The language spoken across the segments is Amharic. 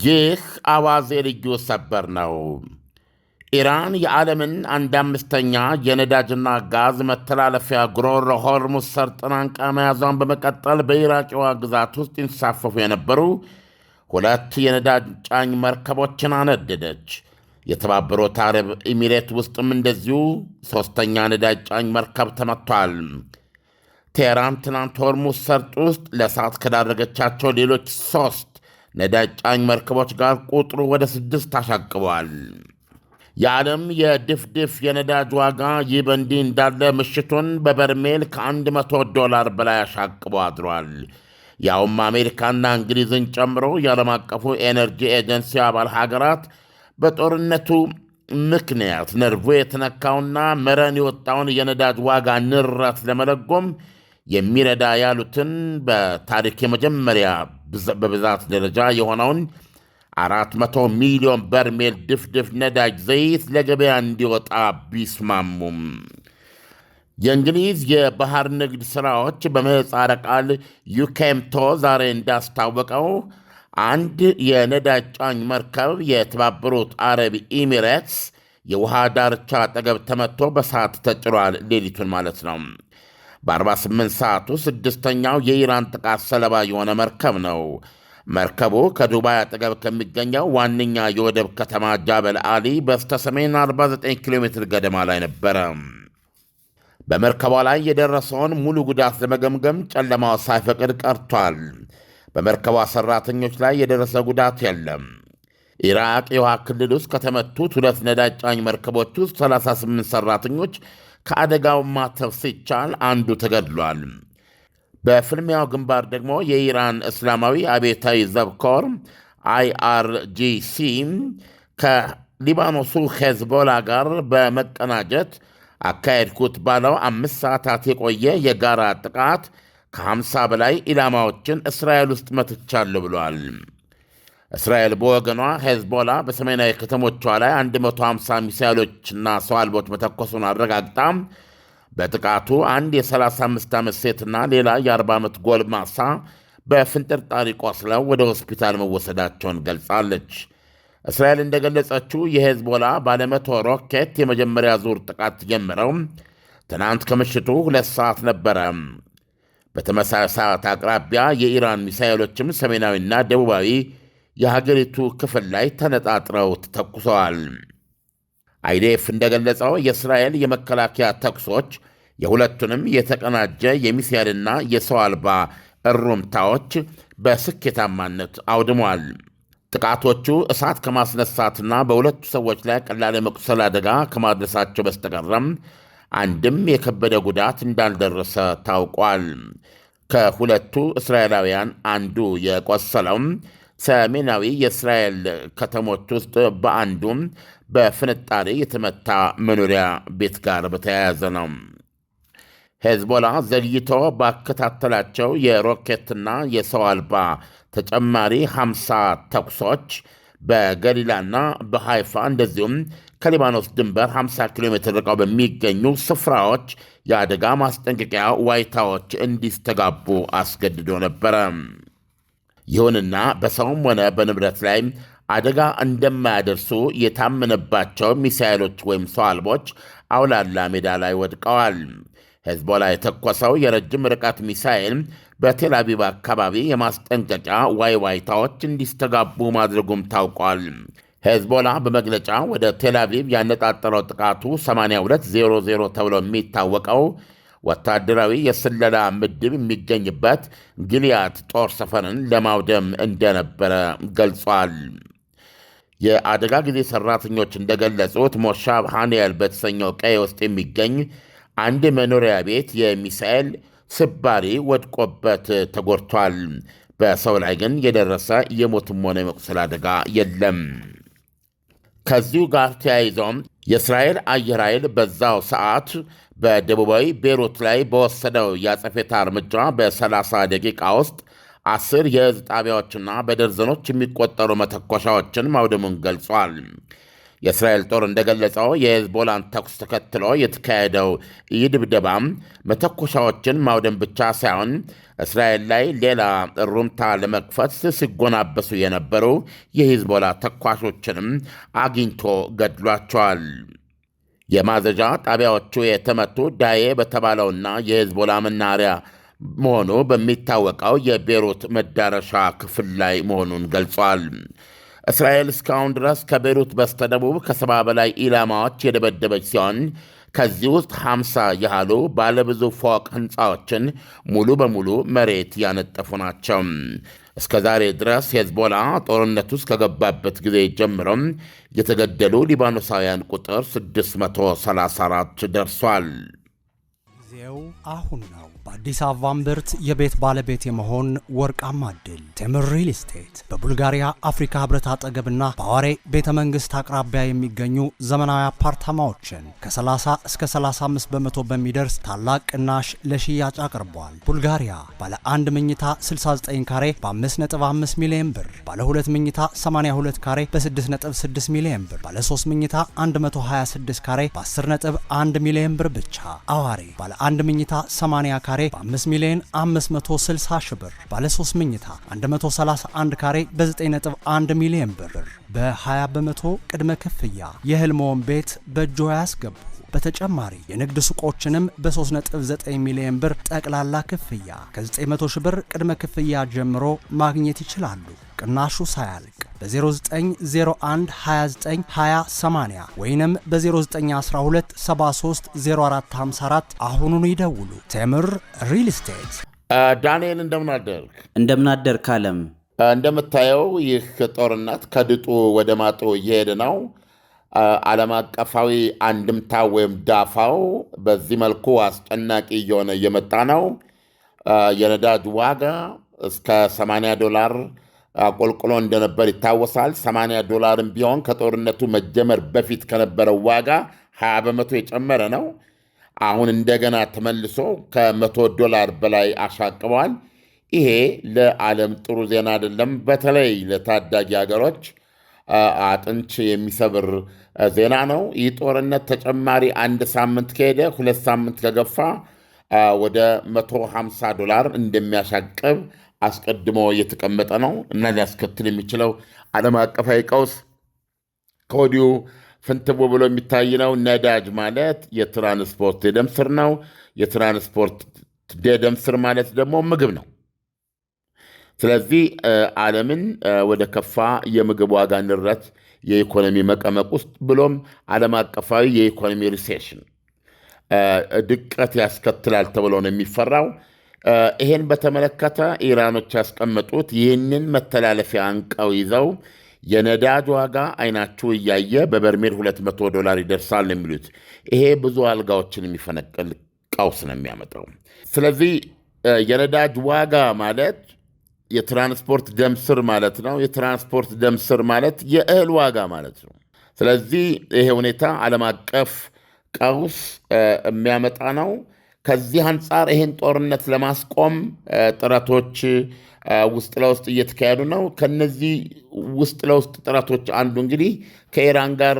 ይህ አዋዜ ልዩ ሰበር ነው። ኢራን የዓለምን 1/5 የነዳጅና ጋዝ መተላለፊያ ጉሮሮ ሆርሙዝ ሰርጥን አንቃ መያዟን በመቀጠል በኢራቅዋ ግዛት ውስጥ ይንሳፈፉ የነበሩ 2 የነዳጅ ጫኝ መርከቦችን አነደደች። የተባበሩት አረብ ኤሚሬት ውስጥም እንደዚሁ 3ኛ ነዳጅ ጫኝ መርከብ ተመቷል። ቴህራን ትናንት ሆርሙዝ ሰርጥ ውስጥ ለእሳት ከዳረገቻቸው ሌሎች 3 ነዳጅ ጫኝ መርከቦች ጋር ቁጥሩ ወደ 6 አሻቅበዋል። የዓለም የድፍድፍ የነዳጅ ዋጋ ይህ በእንዲህ እንዳለ ምሽቱን በበርሜል $100 በላይ አሻቅቦ አድሯል። ያውም አሜሪካና እንግሊዝን ጨምሮ የዓለም አቀፉ ኤነርጂ ኤጀንሲ አባል ሀገራት በጦርነቱ ምክንያት ነርቮ የተነካውና መረን የወጣውን የነዳጅ ዋጋ ንረት ለመለጎም የሚረዳ ያሉትን በታሪክ የመጀመሪያ በብዛት ደረጃ የሆነውን 400 ሚሊዮን በርሜል ድፍድፍ ነዳጅ ዘይት ለገበያ እንዲወጣ ቢስማሙም የእንግሊዝ የባህር ንግድ ሥራዎች በምህጻረ ቃል ዩኬምቶ ዛሬ እንዳስታወቀው አንድ የነዳጅ ጫኝ መርከብ የተባበሩት አረብ ኤሚሬትስ የውሃ ዳርቻ አጠገብ ተመትቶ በሰዓት ተጭሯል። ሌሊቱን ማለት ነው። በ48 ሰዓቱ 6ኛው የኢራን ጥቃት ሰለባ የሆነ መርከብ ነው። መርከቡ ከዱባይ አጠገብ ከሚገኘው ዋነኛ የወደብ ከተማ ጃበል አሊ በስተሰሜን 49 ኪሎ ሜትር ገደማ ላይ ነበረ። በመርከቧ ላይ የደረሰውን ሙሉ ጉዳት ለመገምገም ጨለማው ሳይፈቅድ ቀርቷል። በመርከቧ ሠራተኞች ላይ የደረሰ ጉዳት የለም። ኢራቅ የውሃ ክልል ውስጥ ከተመቱት 2 ነዳጅ ጫኝ መርከቦች ውስጥ 38 ሠራተኞች ከአደጋው ማተፍ ሲቻል አንዱ ተገድሏል። በፍልሚያው ግንባር ደግሞ የኢራን እስላማዊ አብዮታዊ ዘብ ኮር IRGC ከሊባኖሱ ሄዝቦላ ጋር በመቀናጀት አካሄድኩት ባለው 5 ሰዓታት የቆየ የጋራ ጥቃት ከ50 በላይ ኢላማዎችን እስራኤል ውስጥ መትቻለሁ ብሏል። እስራኤል በወገኗ ሄዝቦላ በሰሜናዊ ከተሞቿ ላይ 150 ሚሳይሎችና ሰው አልቦች መተኮሱን አረጋግጣ በጥቃቱ አንድ የ35 ዓመት ሴትና ሌላ የ40 ዓመት ጎልማሳ በፍንጥርጣሪ ቆስለው ወደ ሆስፒታል መወሰዳቸውን ገልጻለች። እስራኤል እንደገለጸችው የሄዝቦላ ባለመቶ ሮኬት የመጀመሪያ ዙር ጥቃት ጀምረው ትናንት ከምሽቱ 2 ሰዓት ነበረ። በተመሳሳይ ሰዓት አቅራቢያ የኢራን ሚሳይሎችም ሰሜናዊና ደቡባዊ የሀገሪቱ ክፍል ላይ ተነጣጥረው ተተኩሰዋል። አይዴፍ እንደገለጸው የእስራኤል የመከላከያ ተኩሶች የሁለቱንም የተቀናጀ የሚሳይልና የሰው አልባ እሩምታዎች በስኬታማነት አውድሟል። ጥቃቶቹ እሳት ከማስነሳትና በሁለቱ ሰዎች ላይ ቀላል የመቁሰል አደጋ ከማድረሳቸው በስተቀረም አንድም የከበደ ጉዳት እንዳልደረሰ ታውቋል። ከሁለቱ እስራኤላውያን አንዱ የቆሰለው ሰሜናዊ የእስራኤል ከተሞች ውስጥ በአንዱም በፍንጣሪ የተመታ መኖሪያ ቤት ጋር በተያያዘ ነው። ሄዝቦላ ዘግይቶ ባከታተላቸው የሮኬትና የሰው አልባ ተጨማሪ 50 ተኩሶች በገሊላና በሃይፋ እንደዚሁም ከሊባኖስ ድንበር 50 ኪሎ ሜትር ርቀው በሚገኙ ስፍራዎች የአደጋ ማስጠንቀቂያ ዋይታዎች እንዲስተጋቡ አስገድዶ ነበረ። ይሁንና በሰውም ሆነ በንብረት ላይ አደጋ እንደማያደርሱ የታመነባቸው ሚሳይሎች ወይም ሰው አልቦች አውላላ ሜዳ ላይ ወድቀዋል። ሄዝቦላ የተኮሰው የረጅም ርቀት ሚሳይል በቴል አቪቭ አካባቢ የማስጠንቀቂያ ዋይታዎች እንዲስተጋቡ ማድረጉም ታውቋል። ሄዝቦላ በመግለጫ ወደ ቴል አቪቭ ያነጣጠረው ጥቃቱ 8200 ተብሎ የሚታወቀው ወታደራዊ የስለላ ምድብ የሚገኝበት ጊልያድ ጦር ሰፈርን ለማውደም እንደነበረ ገልጿል። የአደጋ ጊዜ ሠራተኞች እንደገለጹት ሞሻብ ሃንያል በተሰኘው ቀይ ውስጥ የሚገኝ አንድ መኖሪያ ቤት የሚሳኤል ስባሪ ወድቆበት ተጎድቷል። በሰው ላይ ግን የደረሰ የሞትም ሆነ የመቁሰል አደጋ የለም። ከዚሁ ጋር ተያይዘውም የእስራኤል አየር ኃይል በዛው ሰዓት በደቡባዊ ቤይሩት ላይ በወሰደው የአጸፋ እርምጃ በ30 ደቂቃ ውስጥ 10 የሕዝብ ጣቢያዎችና በደርዘኖች የሚቆጠሩ መተኮሻዎችን ማውደሙን ገልጿል። የእስራኤል ጦር እንደገለጸው የሄዝቦላን ተኩስ ተከትሎ የተካሄደው ይህ ድብደባም መተኮሻዎችን ማውደም ብቻ ሳይሆን እስራኤል ላይ ሌላ ሩምታ ለመክፈት ሲጎናበሱ የነበሩ የሄዝቦላ ተኳሾችንም አግኝቶ ገድሏቸዋል። የማዘዣ ጣቢያዎቹ የተመቱ ዳዬ በተባለውና የሄዝቦላ መናኸሪያ መሆኑ በሚታወቀው የቤይሩት መዳረሻ ክፍል ላይ መሆኑን ገልጿል። እስራኤል እስካሁን ድረስ ከቤይሩት በስተደቡብ ከ70 በላይ ኢላማዎች የደበደበች ሲሆን ከዚህ ውስጥ 50 ያህሉ ባለብዙ ፎቅ ሕንፃዎችን ሙሉ በሙሉ መሬት ያነጠፉ ናቸው። እስከ ዛሬ ድረስ ሄዝቦላ ጦርነት ውስጥ ከገባበት ጊዜ ጀምሮም የተገደሉ ሊባኖሳውያን ቁጥር 634 ደርሷል። ጊዜው አሁን ነው። በአዲስ አበባ እምብርት የቤት ባለቤት የመሆን ወርቃማ ዕድል። ቴምር ሪል ስቴት በቡልጋሪያ አፍሪካ ህብረት አጠገብና በአዋሬ ቤተ መንግሥት አቅራቢያ የሚገኙ ዘመናዊ አፓርታማዎችን ከ30 እስከ 35 በመቶ በሚደርስ ታላቅ ቅናሽ ለሽያጭ አቅርቧል። ቡልጋሪያ ባለ 1 መኝታ 69 ካሬ በ5.5 ሚሊዮን ብር፣ ባለ 2 መኝታ 82 ካሬ በ6.6 ሚሊዮን ብር፣ ባለ 3 መኝታ 126 ካሬ በ10.1 ሚሊዮን ብር ብቻ። አዋሬ ባለ 1 መኝታ 80 ካሬ በ5 ሚሊዮን 560 ሺህ ብር፣ ባለ 3 መኝታ 131 ካሬ በ9.1 ሚሊዮን ብር በ20 በመቶ ቅድመ ክፍያ የህልሞን ቤት በእጆ ያስገቡ። በተጨማሪ የንግድ ሱቆችንም በ3.9 ሚሊዮን ብር ጠቅላላ ክፍያ ከ900 ሺህ ብር ቅድመ ክፍያ ጀምሮ ማግኘት ይችላሉ። ቅናሹ ሳያልቅ በ0901 29 20 80 ወይንም በ0912 73 0454 አሁኑኑ ይደውሉ። ቴምር ሪል ስቴት። ዳንኤል እንደምናደርግ እንደምናደርግ አለም እንደምታየው ይህ ጦርነት ከድጡ ወደ ማጡ እየሄደ ነው። ዓለም አቀፋዊ አንድምታ ወይም ዳፋው በዚህ መልኩ አስጨናቂ እየሆነ እየመጣ ነው። የነዳጅ ዋጋ እስከ $80 አቆልቁሎ እንደነበር ይታወሳል። $80 ቢሆን ከጦርነቱ መጀመር በፊት ከነበረው ዋጋ 20 በመቶ የጨመረ ነው። አሁን እንደገና ተመልሶ $100 በላይ አሻቅቧል። ይሄ ለዓለም ጥሩ ዜና አይደለም። በተለይ ለታዳጊ ሀገሮች አጥንት የሚሰብር ዜና ነው። ይህ ጦርነት ተጨማሪ 1 ሳምንት ከሄደ 2 ሳምንት ከገፋ ወደ $150 እንደሚያሻቅብ አስቀድሞ እየተቀመጠ ነው እና ሊያስከትል የሚችለው ዓለም አቀፋዊ ቀውስ ከወዲሁ ፍንትው ብሎ የሚታይ ነው። ነዳጅ ማለት የትራንስፖርት የደም ስር ነው። የትራንስፖርት የደም ስር ማለት ደግሞ ምግብ ነው። ስለዚህ ዓለምን ወደ ከፋ የምግብ ዋጋ ንረት፣ የኢኮኖሚ መቀመቅ ውስጥ ብሎም ዓለም አቀፋዊ የኢኮኖሚ ሪሴሽን ድቀት ያስከትላል ተብሎ ነው የሚፈራው። ይሄን በተመለከተ ኢራኖች ያስቀመጡት ይህንን መተላለፊያ አንቀው ይዘው የነዳጅ ዋጋ አይናችሁ እያየ በበርሜል $200 ይደርሳል ነው የሚሉት። ይሄ ብዙ አልጋዎችን የሚፈነቅል ቀውስ ነው የሚያመጣው። ስለዚህ የነዳጅ ዋጋ ማለት የትራንስፖርት ደም ስር ማለት ነው። የትራንስፖርት ደም ስር ማለት የእህል ዋጋ ማለት ነው። ስለዚህ ይሄ ሁኔታ ዓለም አቀፍ ቀውስ የሚያመጣ ነው። ከዚህ አንጻር ይህን ጦርነት ለማስቆም ጥረቶች ውስጥ ለውስጥ እየተካሄዱ ነው። ከነዚህ ውስጥ ለውስጥ ጥረቶች አንዱ እንግዲህ ከኢራን ጋር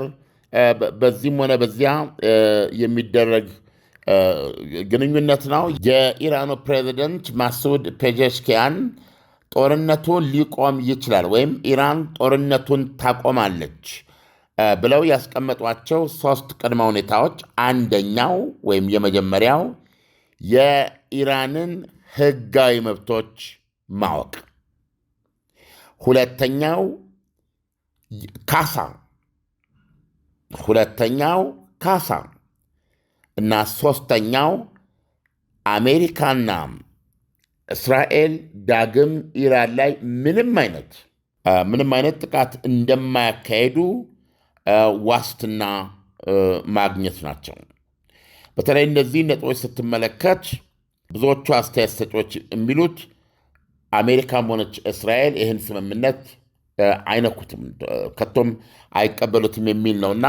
በዚህም ሆነ በዚያ የሚደረግ ግንኙነት ነው። የኢራኑ ፕሬዚደንት ማሱድ ፔዜሽኪያን ጦርነቱን ሊቆም ይችላል ወይም ኢራን ጦርነቱን ታቆማለች ብለው ያስቀመጧቸው 3 ቅድመ ሁኔታዎች፣ አንደኛው ወይም የመጀመሪያው የኢራንን ሕጋዊ መብቶች ማወቅ፣ ሁለተኛው ካሳ እና ሶስተኛው አሜሪካና እስራኤል ዳግም ኢራን ላይ ምንም አይነት ጥቃት እንደማያካሄዱ ዋስትና ማግኘት ናቸው። በተለይ እነዚህ ነጥቦች ስትመለከት ብዙዎቹ አስተያየት ሰጪዎች የሚሉት አሜሪካም ሆነች እስራኤል ይህን ስምምነት አይነኩትም፣ ከቶም አይቀበሉትም የሚል ነውና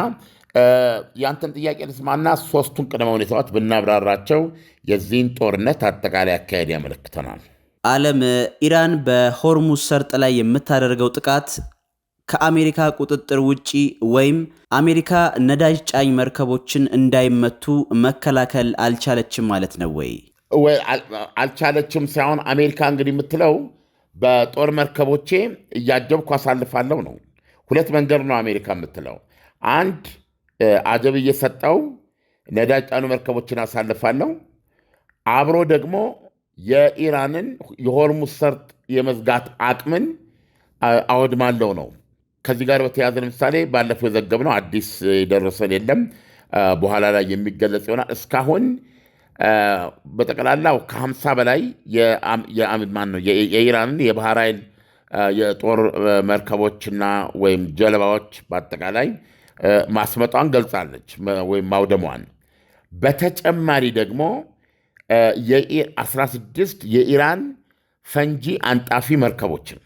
ያንተን ጥያቄ ልስማና 3ቱን ቅድመ ሁኔታዎች ብናብራራቸው የዚህን ጦርነት አጠቃላይ አካሄድ ያመለክተናል። ዓለም ኢራን በሆርሙዝ ሰርጥ ላይ የምታደርገው ጥቃት ከአሜሪካ ቁጥጥር ውጪ ወይም አሜሪካ ነዳጅ ጫኝ መርከቦችን እንዳይመቱ መከላከል አልቻለችም ማለት ነው ወይ? አልቻለችም ሳይሆን አሜሪካ እንግዲህ የምትለው በጦር መርከቦቼ እያጀብኩ አሳልፋለሁ ነው። ሁለት መንገድ ነው አሜሪካ የምትለው። አንድ አጀብ እየሰጠው ነዳጅ ጫኑ መርከቦችን አሳልፋለሁ፣ አብሮ ደግሞ የኢራንን የሆርሙዝ ሰርጥ የመዝጋት አቅምን አወድማለሁ ነው። ከዚህ ጋር በተያያዘ ለምሳሌ ባለፈው የዘገብነው አዲስ የደረሰን የለም፣ በኋላ ላይ የሚገለጽ ይሆናል። እስካሁን በጠቅላላው ከ50 በላይ የኢራንን የባህር ኃይል የጦር መርከቦችና ወይም ጀልባዎች በአጠቃላይ ማስመጧን ገልጻለች ወይም ማውደሟን። በተጨማሪ ደግሞ 16 የኢራን ፈንጂ አንጣፊ መርከቦችን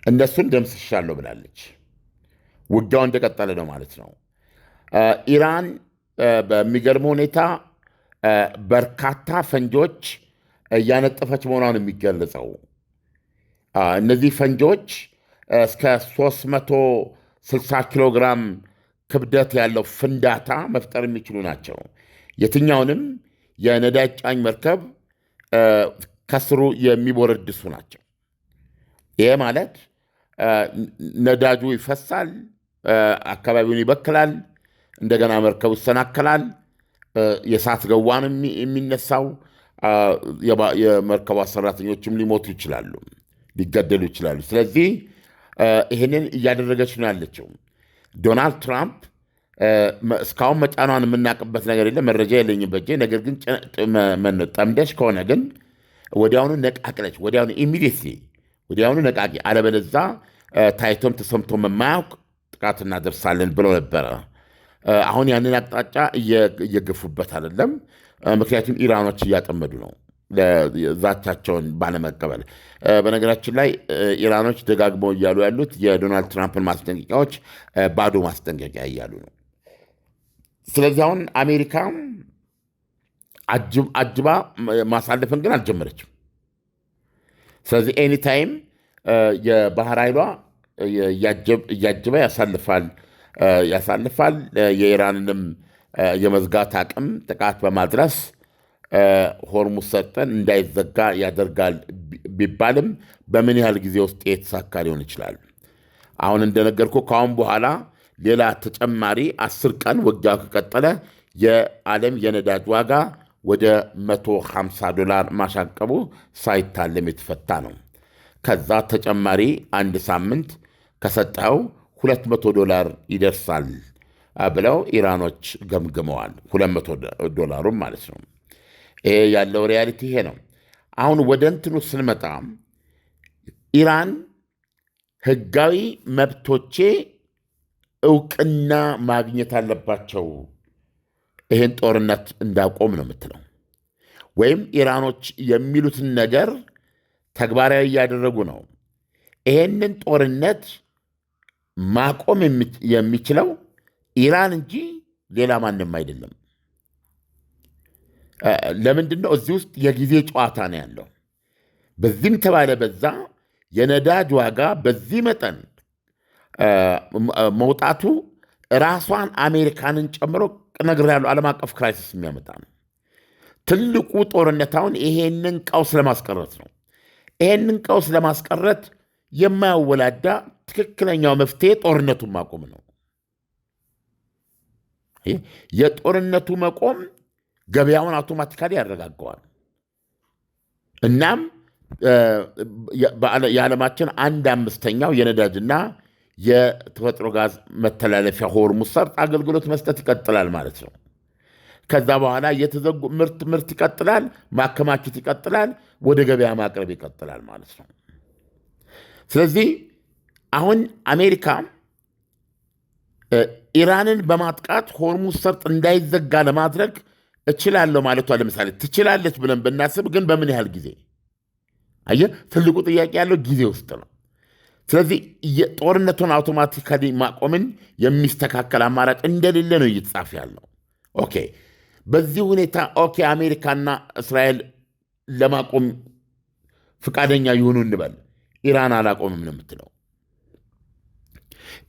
እነሱን ደምስሻለሁ ብላለች። ውጊያው እንደቀጠለ ነው ማለት ነው። ኢራን በሚገርም ሁኔታ በርካታ ፈንጂዎች እያነጠፈች መሆኗን የሚገለጸው እነዚህ ፈንጂዎች እስከ 360 ኪሎ ግራም ክብደት ያለው ፍንዳታ መፍጠር የሚችሉ ናቸው። የትኛውንም የነዳጅ ጫኝ መርከብ ከስሩ የሚቦረድሱ ናቸው። ይሄ ማለት ነዳጁ ይፈሳል፣ አካባቢውን ይበክላል፣ እንደገና መርከቡ ይሰናከላል፣ የእሳት ገዋን የሚነሳው፣ የመርከቧ ሰራተኞችም ሊሞቱ ይችላሉ፣ ሊገደሉ ይችላሉ። ስለዚህ ይህንን እያደረገች ነው ያለችው። ዶናልድ ትራምፕ እስካሁን መጫኗን የምናውቅበት ነገር የለም፣ መረጃ የለኝም በእጄ። ነገር ግን ጠምደሽ ከሆነ ግን ወዲያውኑ ነቃቅለች፣ ወዲያውኑ ኢሚዲየትሊ ወዲያውኑ ነቃቂ፣ አለበለዛ ታይቶም ተሰምቶም የማያውቅ ጥቃት እናደርሳለን ብለው ነበረ። አሁን ያንን አቅጣጫ እየገፉበት አይደለም፣ ምክንያቱም ኢራኖች እያጠመዱ ነው ዛቻቸውን ባለመቀበል። በነገራችን ላይ ኢራኖች ደጋግመው እያሉ ያሉት የዶናልድ ትራምፕን ማስጠንቀቂያዎች ባዶ ማስጠንቀቂያ እያሉ ነው። ስለዚህ አሁን አሜሪካ አጅባ ማሳለፍን ግን አልጀመረችም። ስለዚህ ኤኒታይም የባህር ኃይሏ እያጀበ ያሳልፋል። የኢራንንም የመዝጋት አቅም ጥቃት በማድረስ ሆርሙዝ ሰርጥን እንዳይዘጋ ያደርጋል ቢባልም በምን ያህል ጊዜ ውስጥ የተሳካ ሊሆን ይችላል? አሁን እንደነገርኩ ከአሁን በኋላ ሌላ ተጨማሪ 10 ቀን ውጊያው ከቀጠለ የዓለም የነዳጅ ዋጋ ወደ $150 ማሻቀቡ ሳይታለም የተፈታ ነው። ከዛ ተጨማሪ አንድ ሳምንት ከሰጠው $200 ይደርሳል ብለው ኢራኖች ገምግመዋል። $200 ማለት ነው። ይሄ ያለው ሪያሊቲ ይሄ ነው። አሁን ወደ እንትኑ ስንመጣ ኢራን ህጋዊ መብቶቼ እውቅና ማግኘት አለባቸው፣ ይሄን ጦርነት እንዳቆም ነው የምትለው። ወይም ኢራኖች የሚሉትን ነገር ተግባራዊ እያደረጉ ነው። ይሄንን ጦርነት ማቆም የሚችለው ኢራን እንጂ ሌላ ማንም አይደለም። ለምንድን ነው? እዚህ ውስጥ የጊዜ ጨዋታ ነው ያለው። በዚህም ተባለ በዛ የነዳጅ ዋጋ በዚህ መጠን መውጣቱ ራሷን አሜሪካንን ጨምሮ ነግሬያለሁ፣ ዓለም አቀፍ ክራይሲስ የሚያመጣ ነው። ትልቁ ጦርነት አሁን ይሄንን ቀውስ ለማስቀረት ነው። ይሄንን ቀውስ ለማስቀረት የማያወላዳ ትክክለኛው መፍትሄ ጦርነቱን ማቆም ነው። የጦርነቱ መቆም ገበያውን አውቶማቲካሊ ያረጋገዋል። እናም የዓለማችን 1/5 የነዳጅና የተፈጥሮ ጋዝ መተላለፊያ ሆርሙዝ ሰርጥ አገልግሎት መስጠት ይቀጥላል ማለት ነው። ከዛ በኋላ የተዘጉ ምርት ይቀጥላል፣ ማከማቸት ይቀጥላል፣ ወደ ገበያ ማቅረብ ይቀጥላል ማለት ነው። ስለዚህ አሁን አሜሪካ ኢራንን በማጥቃት ሆርሙዝ ሰርጥ እንዳይዘጋ ለማድረግ እችላለሁ ማለቷ ለምሳሌ ትችላለች ብለን ብናስብ ግን በምን ያህል ጊዜ? አየህ፣ ትልቁ ጥያቄ ያለው ጊዜ ውስጥ ነው። ስለዚህ የጦርነቱን አውቶማቲካሊ ማቆምን የሚስተካከል አማራጭ እንደሌለ ነው እየተጻፈ ያለው። ኦኬ፣ በዚህ ሁኔታ አሜሪካና እስራኤል ለማቆም ፈቃደኛ ይሁኑ እንበል። ኢራን አላቆምም ነው የምትለው።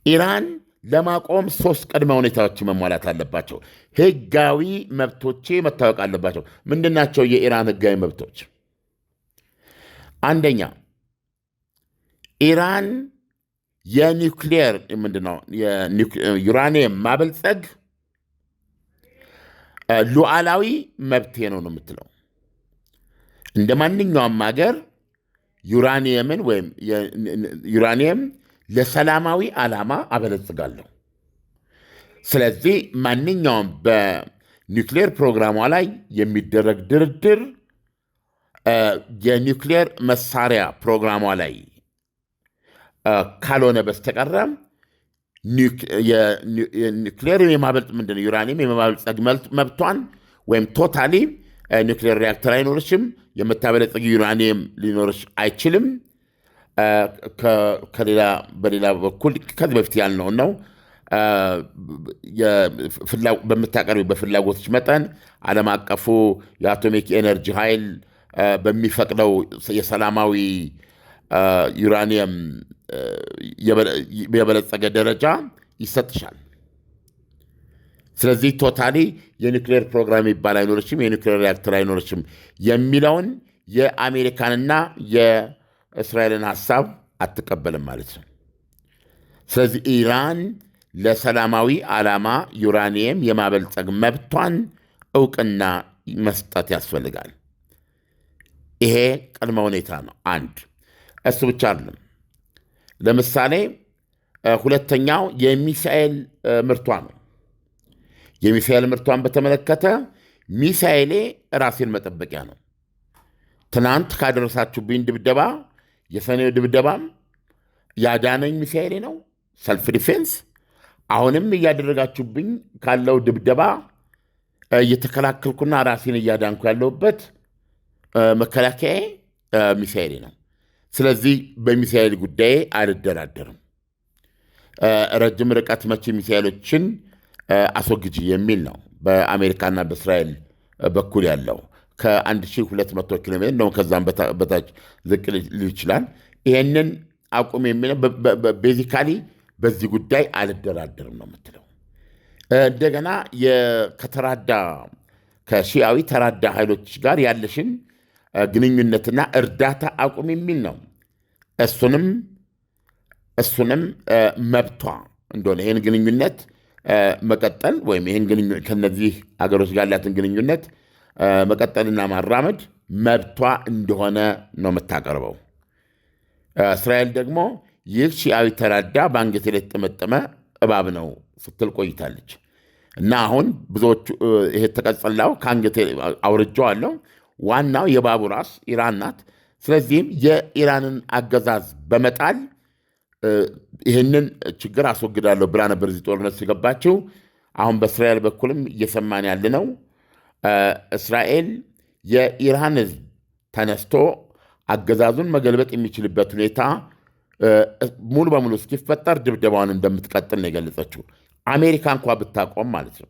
ኢራን ለማቆም 3 ቅድመ ሁኔታዎች መሟላት አለባቸው። ህጋዊ መብቶቼ መታወቅ አለባቸው። ምንድናቸው የኢራን ህጋዊ መብቶች? አንደኛ ኢራን የኒውክሊየር ምንድነው ዩራኒየም ማበልጸግ ሉዓላዊ መብቴ ነው የምትለው። እንደ ማንኛውም ሀገር ዩራኒየምን ወይም ዩራኒየም ለሰላማዊ ዓላማ አበለጽጋለሁ። ስለዚህ ማንኛውም በኒውክሊየር ፕሮግራሟ ላይ የሚደረግ ድርድር የኒውክሊየር መሳሪያ ፕሮግራሟ ላይ ካልሆነ በስተቀረ ኒውክሊየር ምንድነው ዩራኒየም የማበልጸግ መብቷን ወይም ቶታሊ ኒውክሊየር ሪያክተር አይኖርሽም፣ የምታበለጽግ ዩራኒየም ሊኖርሽ አይችልም። በሌላ በኩል ከዚህ በፊት ያልነው ነው በምታቀርቢ በፍላጎቶች መጠን ዓለም አቀፉ የአቶሚክ ኤነርጂ ኃይል በሚፈቅደው የሰላማዊ ዩራኒየም የበለጸገ ደረጃ ይሰጥሻል። ስለዚህ ቶታሊ የኒውክሌር ፕሮግራም ይባል አይኖርሽም፣ የኒውክሌር ሪያክተር አይኖርሽም የሚለውን የአሜሪካንና የእስራኤልን ሐሳብ አትቀበልም ማለት ነው። ስለዚህ ኢራን ለሰላማዊ ዓላማ ዩራኒየም የማበልጸግ መብቷን ዕውቅና መስጠት ያስፈልጋል። ይሄ ቅድመ ሁኔታ ነው። አንድ እሱ ብቻ አይደለም። ለምሳሌ ሁለተኛው የሚሳኤል ምርቷ ነው። የሚሳኤል ምርቷን በተመለከተ ሚሳኤሌ ራሴን መጠበቂያ ነው። ትናንት ካደረሳችሁብኝ ድብደባ የሰኔው ድብደባም ያዳነኝ ሚሳኤሌ ነው፣ ሰልፍ ዲፌንስ። አሁንም እያደረጋችሁብኝ ካለው ድብደባ እየተከላከልኩና ራሴን እያዳንኩ ያለሁበት መከላከያ ሚሳኤሌ ነው። ስለዚህ በሚሳኤል ጉዳይ አልደራደርም። ረጅም ርቀት መቼ ሚሳኤሎችን አስወግጂ የሚል ነው በአሜሪካና በእስራኤል በኩል ያለው። ከ1200 ኪሎ ሜትር ነው፣ ከዛም በታች ዝቅ ሊል ይችላል። ይሄንን አቁም የሚለው ቤዚካሊ በዚህ ጉዳይ አልደራደርም ነው የምትለው። እንደገና ከሺዓዊ ተራዳ ኃይሎች ጋር ያለሽን ግንኙነትና እርዳታ አቁም የሚል ነው። እሱንም መብቷ እንደሆነ ይህን ግንኙነት መቀጠል ወይም ይህን ከነዚህ አገሮች ጋር ያላትን ግንኙነት መቀጠልና ማራመድ መብቷ እንደሆነ ነው የምታቀርበው። እስራኤል ደግሞ ይህ ሺዓዊ ተራዳ በአንገቴ ላይ የተጠመጠመ እባብ ነው ስትል ቆይታለች እና አሁን ብዙዎቹ ይሄ ተቀጽላው ከአንገቴ አውርጄዋለሁ። ዋናው የእባቡ ራስ ኢራን ናት። ስለዚህም የኢራንን አገዛዝ በመጣል ይህንን ችግር አስወግዳለሁ ብላ ነበር እዚህ ጦርነት ሲገባችው። አሁን በእስራኤል በኩልም እየሰማን ያለ ነው። እስራኤል የኢራን ሕዝብ ተነስቶ አገዛዙን መገልበጥ የሚችልበት ሁኔታ ሙሉ በሙሉ እስኪፈጠር ድብደባውን እንደምትቀጥል ነው የገለጸችው። አሜሪካ እንኳ ብታቆም ማለት ነው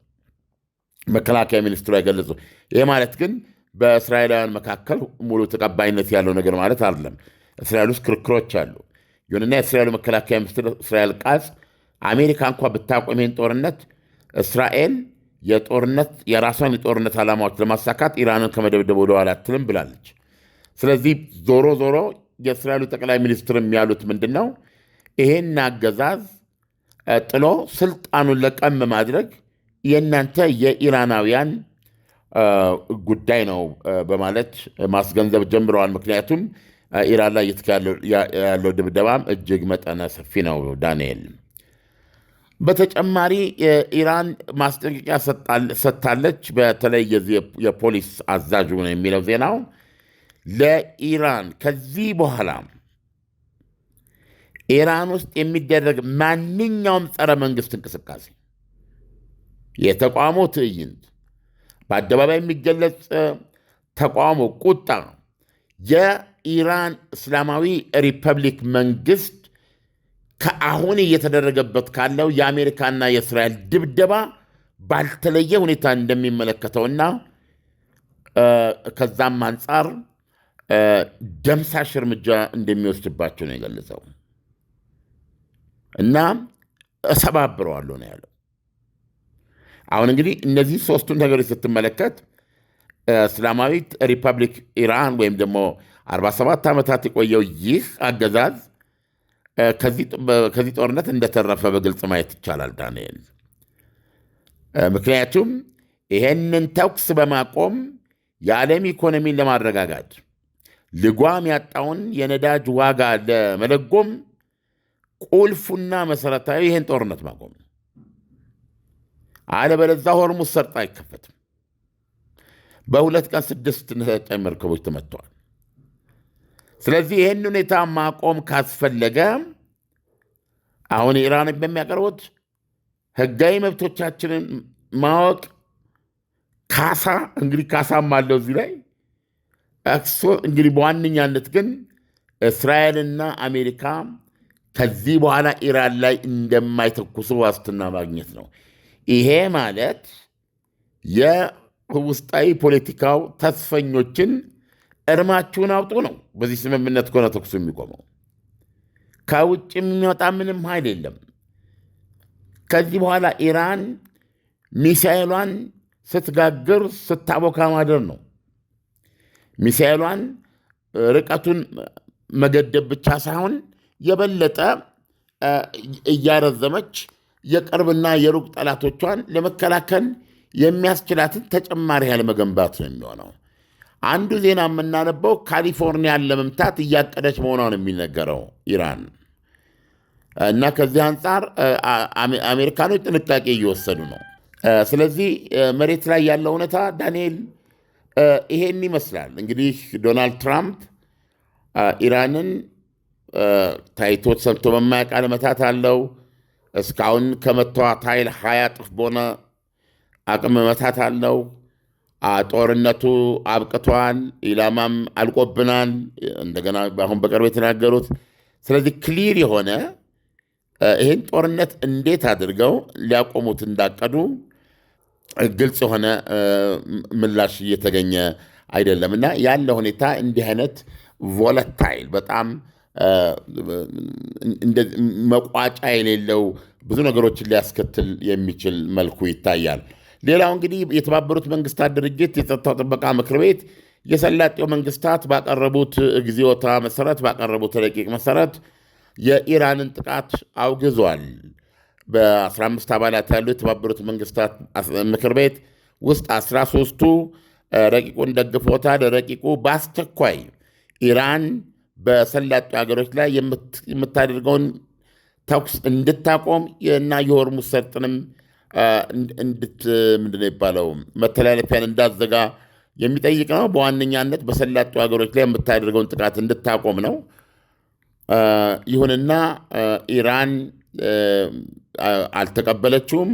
መከላከያ ሚኒስትሩ የገለጹ። ይህ ማለት ግን በእስራኤላውያን መካከል ሙሉ ተቀባይነት ያለው ነገር ማለት አይደለም። እስራኤል ውስጥ ክርክሮች አሉ። ይሁንና የእስራኤሉ መከላከያ ሚኒስትር እስራኤል ቃጽ አሜሪካ እንኳ ብታቆም ይህን ጦርነት እስራኤል የራሷን የጦርነት ዓላማዎች ለማሳካት ኢራንን ከመደብደብ ወደኋላ አትልም ብላለች። ስለዚህ ዞሮ ዞሮ የእስራኤሉ ጠቅላይ ሚኒስትር ያሉት ምንድን ነው? ይሄን አገዛዝ ጥሎ ስልጣኑን ለቀም ማድረግ የእናንተ የኢራናውያን ጉዳይ ነው በማለት ማስገንዘብ ጀምረዋል። ምክንያቱም ኢራን ላይ ያለው ድብደባም እጅግ መጠነ ሰፊ ነው። ዳንኤል በተጨማሪ ኢራን ማስጠንቀቂያ ሰጥታለች። በተለይ የፖሊስ አዛዡ ነው የሚለው ዜናው ለኢራን ከዚህ በኋላ ኢራን ውስጥ የሚደረግ ማንኛውም ጸረ መንግስት እንቅስቃሴ፣ የተቃውሞ ትዕይንት፣ በአደባባይ የሚገለጽ ተቃውሞ፣ ቁጣ የኢራን እስላማዊ ሪፐብሊክ መንግስት ከአሁን እየተደረገበት ካለው የአሜሪካና የእስራኤል ድብደባ ባልተለየ ሁኔታ እንደሚመለከተውና ከዛም አንጻር ደምሳሽ እርምጃ እንደሚወስድባቸው ነው የገለጸው። እና እሰባብረዋለሁ ነው ያለው። አሁን እንግዲህ እነዚህ ሶስቱን ነገሮች ስትመለከት እስላማዊት ሪፐብሊክ ኢራን ወይም ደግሞ 47 ዓመታት የቆየው ይህ አገዛዝ ከዚህ ጦርነት እንደተረፈ በግልጽ ማየት ይቻላል ዳንኤል። ምክንያቱም ይሄንን ተኩስ በማቆም የዓለም ኢኮኖሚን ለማረጋጋት ልጓም ያጣውን የነዳጅ ዋጋ ለመለጎም ቁልፉና መሰረታዊ ይህን ጦርነት ማቆም፣ አለበለዚያ ሆርሙዝ ሰርጥ አይከፈትም። በ2 ቀን 6 ነዳጅ መርከቦች ተመትተዋል። ስለዚህ ይህን ሁኔታ ማቆም ካስፈለገ አሁን ኢራን በሚያቀርቡት ህጋዊ መብቶቻችንን ማወቅ፣ ካሳ እንግዲህ ካሳም አለው እዚህ ላይ እንግዲህ በዋነኛነት ግን እስራኤልና አሜሪካ ከዚህ በኋላ ኢራን ላይ እንደማይተኩሱ ዋስትና ማግኘት ነው። ይሄ ማለት የውስጣዊ ፖለቲካው ተስፈኞችን እርማችሁን አውጡ ነው። በዚህ ስምምነት ከሆነ ተኩሱ የሚቆመው ከውጭ የሚወጣ ምንም ኃይል የለም። ከዚህ በኋላ ኢራን ሚሳኤሏን ስትጋግር ስታቦካ ማደር ነው። ሚሳኤሏን ርቀቱን መገደብ ብቻ ሳይሆን የበለጠ እያረዘመች የቅርብና የሩቅ ጠላቶቿን ለመከላከል የሚያስችላትን ተጨማሪ ኃይል መገንባት ነው የሚሆነው። አንዱ ዜና የምናነበው ካሊፎርኒያን ለመምታት እያቀደች መሆኗን የሚነገረው ኢራን እና ከዚህ አንጻር አሜሪካኖች ጥንቃቄ እየወሰዱ ነው። ስለዚህ መሬት ላይ ያለው እውነታ ዳንኤል ይሄን ይመስላል። እንግዲህ ዶናልድ ትራምፕ ኢራንን ታይቶ ሰምቶ በማያውቅ መታት አለው። እስካሁን ከመተዋት ኃይል 20 እጥፍ በሆነ አቅም መታት አለው። ጦርነቱ አብቅቷል፣ ኢላማም አልቆብናል፣ እንደገና አሁን በቅርብ የተናገሩት። ስለዚህ ክሊር የሆነ ይህን ጦርነት እንዴት አድርገው ሊያቆሙት እንዳቀዱ ግልጽ የሆነ ምላሽ እየተገኘ አይደለም እና ያለ ሁኔታ እንዲህ አይነት ቮለታይል በጣም መቋጫ የሌለው ብዙ ነገሮችን ሊያስከትል የሚችል መልኩ ይታያል። ሌላው እንግዲህ የተባበሩት መንግስታት ድርጅት የጸጥታው ጥበቃ ምክር ቤት የሰላጤው መንግስታት ባቀረቡት እግዚኦታ መሰረት ባቀረቡት ረቂቅ መሰረት የኢራንን ጥቃት አውግዟል። በ15 አባላት ያሉ የተባበሩት መንግስታት ምክር ቤት ውስጥ 13ቱ ረቂቁን ደግፎታል። ረቂቁ በአስቸኳይ ኢራን በሰላጤው ሀገሮች ላይ የምታደርገውን ተኩስ እንድታቆም እና የሆርሙዝ ሰርጥንም ምንድን ነው የሚባለው መተላለፊያን እንዳዘጋ የሚጠይቅ ነው። በዋነኛነት በሰላጤው ሀገሮች ላይ የምታደርገውን ጥቃት እንድታቆም ነው። ይሁንና ኢራን አልተቀበለችውም።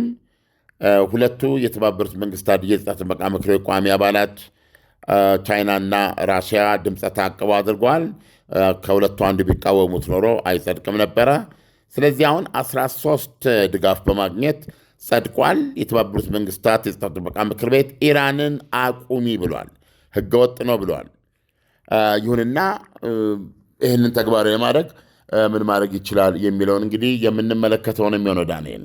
ሁለቱ የተባበሩት መንግስታት የጸጥታ ጥበቃ ምክር ቤት ቋሚ አባላት ቻይናና ራሽያ ድምፀ ተአቅቦ አድርገዋል። ከሁለቱ አንዱ ቢቃወሙት ኖሮ አይጸድቅም ነበረ። ስለዚህ አሁን 13 ድጋፍ በማግኘት ጸድቋል። የተባበሩት መንግስታት የጸጥታ ጥበቃ ምክር ቤት ኢራንን አቁሚ ብሏል፣ ህገወጥ ነው ብሏል። ይሁንና ይህንን ተግባራዊ ለማድረግ ምን ማድረግ ይችላል የሚለውን እንግዲህ የምንመለከተው ነው የሚሆነው ዳንኤል።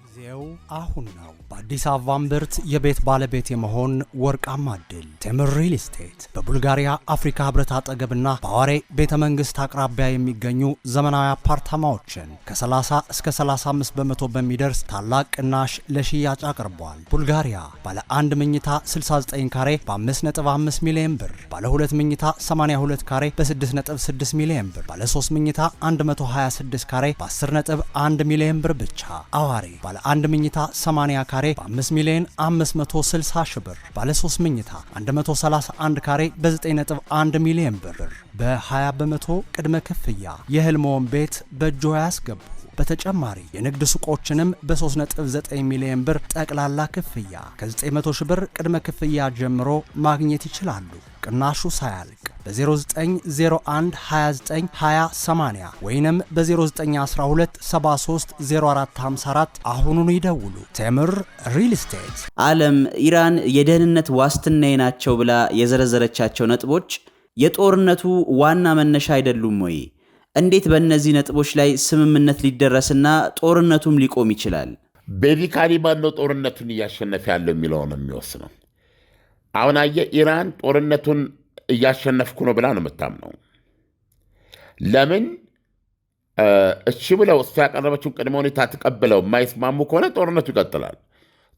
ጊዜው አሁን ነው። በአዲስ አበባ እምብርት የቤት ባለቤት የመሆን ወርቃማ ዕድል። ቴምር ሪል ስቴት በቡልጋሪያ አፍሪካ ህብረት አጠገብና በአዋሬ ቤተ መንግስት አቅራቢያ የሚገኙ ዘመናዊ አፓርታማዎችን ከ30 እስከ 35 በመቶ በሚደርስ ታላቅ ቅናሽ ለሽያጭ አቅርቧል። ቡልጋሪያ ባለ 1 መኝታ 69 ካሬ በ5.5 ሚሊዮን ብር፣ ባለ 2 መኝታ 82 ካሬ በ6.6 ሚሊዮን ብር፣ ባለ 3 መኝታ 126 ካሬ በ10.1 ሚሊዮን ብር ብቻ። አዋሬ ባለ 1 መኝታ 80 ካሬ በ5 ሚሊዮን 560 ሺህ ብር፣ ባለ 3 መኝታ 131 ካሬ በ9.1 ሚሊዮን ብር በ20 በመቶ ቅድመ ክፍያ የህልሞን ቤት በእጆ ያስገቡ። በተጨማሪ የንግድ ሱቆችንም በ3.9 ሚሊዮን ብር ጠቅላላ ክፍያ ከ900 ሺህ ብር ቅድመ ክፍያ ጀምሮ ማግኘት ይችላሉ። ቅናሹ ሳያልቅ በ0901292080 ወይንም በ0912730454 አሁኑን ይደውሉ። ቴምር ሪል ስቴት። ዓለም ኢራን የደህንነት ዋስትናዬ ናቸው ብላ የዘረዘረቻቸው ነጥቦች የጦርነቱ ዋና መነሻ አይደሉም ወይ? እንዴት በእነዚህ ነጥቦች ላይ ስምምነት ሊደረስና ጦርነቱም ሊቆም ይችላል? ቤዚካሊ ባለው ጦርነቱን እያሸነፈ ያለው የሚለው ነው የሚወስነው። አሁን አየህ ኢራን ጦርነቱን እያሸነፍኩ ነው ብላ ነው የምታምነው። ለምን እሺ ብለው እሱ ያቀረበችውን ቅድመ ሁኔታ ተቀብለው የማይስማሙ ከሆነ ጦርነቱ ይቀጥላል።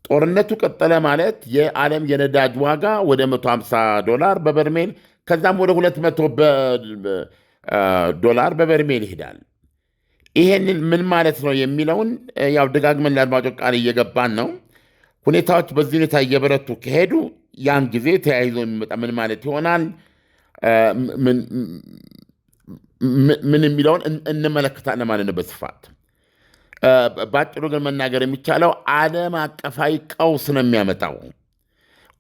ጦርነቱ ቀጠለ ማለት የዓለም የነዳጅ ዋጋ ወደ $150 በበርሜል ከዛም ወደ $200 በበርሜል ይሄዳል። ይሄንን ምን ማለት ነው የሚለውን ያው ደጋግመን ለአድማጮች ቃል እየገባን ነው። ሁኔታዎች በዚህ ሁኔታ እየበረቱ ከሄዱ ያን ጊዜ ተያይዞ የሚመጣ ምን ማለት ይሆናል ምን የሚለውን እንመለከታለን ማለት ነው በስፋት። በአጭሩ ግን መናገር የሚቻለው ዓለም አቀፋዊ ቀውስ ነው የሚያመጣው።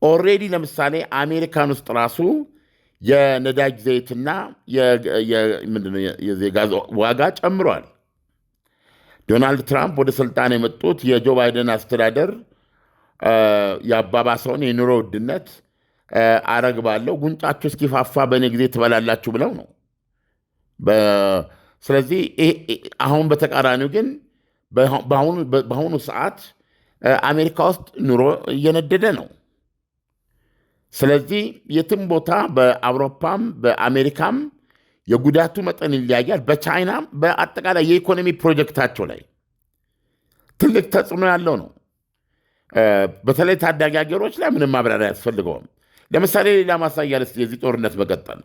ኦልሬዲ ለምሳሌ አሜሪካን ውስጥ ራሱ የነዳጅ ዘይትና የጋዝ ዋጋ ጨምሯል። ዶናልድ ትራምፕ ወደ ስልጣን የመጡት የጆ ባይደን አስተዳደር ያባባሰውን የኑሮ ውድነት አረግባለሁ ጉንጫችሁ እስኪፋፋ በእኔ ጊዜ ትበላላችሁ ብለው ነው። ስለዚህ አሁን በተቃራኒው ግን በአሁኑ ሰዓት አሜሪካ ውስጥ ኑሮ እየነደደ ነው። ስለዚህ የትም ቦታ በአውሮፓም በአሜሪካም የጉዳቱ መጠን ይለያያል። በቻይናም በአጠቃላይ የኢኮኖሚ ፕሮጀክታቸው ላይ ትልቅ ተጽዕኖ ያለው ነው። በተለይ ታዳጊ ሀገሮች ላይ ምንም ማብራሪያ አያስፈልገውም። ለምሳሌ ሌላ ማሳያ የዚህ ጦርነት መቀጠል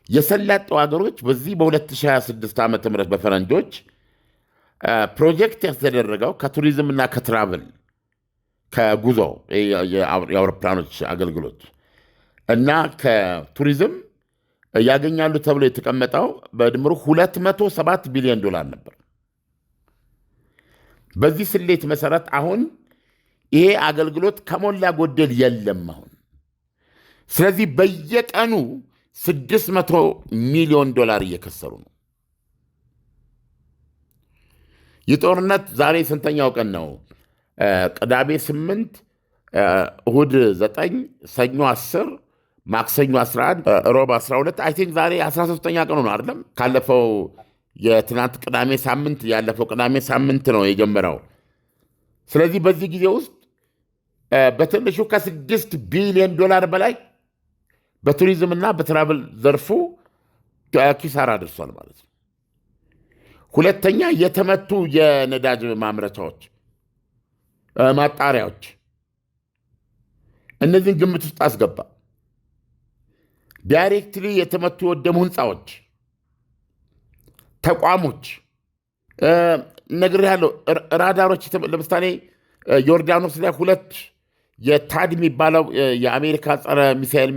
የሰላጤው ሀገሮች በዚህ በ2026 ዓ ም በፈረንጆች ፕሮጀክት ያስተደረገው ከቱሪዝምና ከትራቭል ከጉዞ የአውሮፕላኖች አገልግሎት እና ከቱሪዝም ያገኛሉ ተብሎ የተቀመጠው በድምሩ $207 ቢሊዮን ነበር። በዚህ ስሌት መሰረት አሁን ይሄ አገልግሎት ከሞላ ጎደል የለም አሁን። ስለዚህ በየቀኑ $600 ሚሊዮን እየከሰሩ ነው። የጦርነት ዛሬ ስንተኛው ቀን ነው? ቅዳሜ 8፣ እሁድ 9፣ ሰኞ 10፣ ማክሰኞ 11፣ ሮብ 12 አይ ቲንክ ዛሬ 13ኛ ቀኑ ነው አይደለም? ካለፈው የትናንት ቅዳሜ ሳምንት ያለፈው ቅዳሜ ሳምንት ነው የጀመረው። ስለዚህ በዚህ ጊዜ ውስጥ በትንሹ $6 ቢሊዮን በላይ በቱሪዝምና በትራቭል ዘርፉ ኪሳራ ደርሷል ማለት ነው። ሁለተኛ የተመቱ የነዳጅ ማምረቻዎች፣ ማጣሪያዎች እነዚህን ግምት ውስጥ አስገባ። ዳይሬክትሊ የተመቱ የወደሙ ህንፃዎች፣ ተቋሞች ነግሬሃለሁ። ራዳሮች ለምሳሌ ዮርዳኖስ ላይ 2 የታድ የሚባለው የአሜሪካ ጸረ